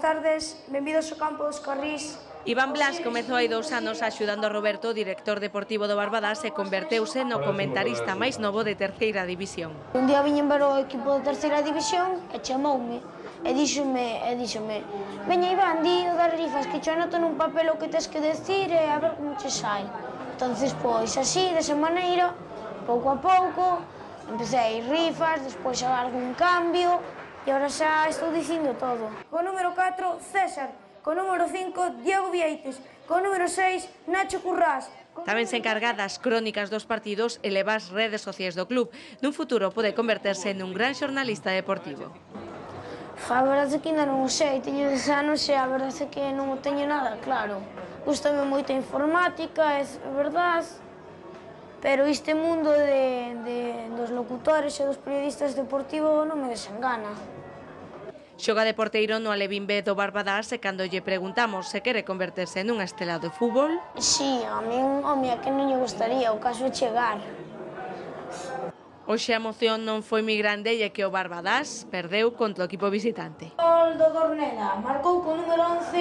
tardes, benvidos ao campo dos Carrís. Iván Blas comezou hai 2 anos axudando a Roberto, director deportivo do Barbadás, e converteuse no comentarista máis novo de terceira división. Un día viñen ver o equipo de terceira división e chamoume e díxome, veña Iván, di o das rifas que che anoto nun papel o que tes que decir e a ver como che sai. Entonces, pois, así, desa maneira, pouco a pouco, empecé a ir rifas, despois a algún cambio e agora xa estou dicindo todo. Co número 4, César. Co número 5, Diego Vieites. Co número 6, Nacho Currás. Tamén se encarga das crónicas dos partidos e leva as redes sociais do club. Nun futuro pode converterse nun gran xornalista deportivo. A verdade é que ainda non o sei, teño 10 anos e a verdade é que non o teño nada claro. Gústame moito a informática, é verdade, pero este mundo dos locutores e dos periodistas deportivos non me desengana. Xoga de porteiro no Alevín B do Barbadás e cando lle preguntamos se quere converterse nunha estrela do fútbol... Si, a min, a que non lle gustaría, o caso é chegar. Hoxe a emoción non foi moi grande e é que o Barbadás perdeu contra o equipo visitante. Gol do Dorneda, marcou co número 11,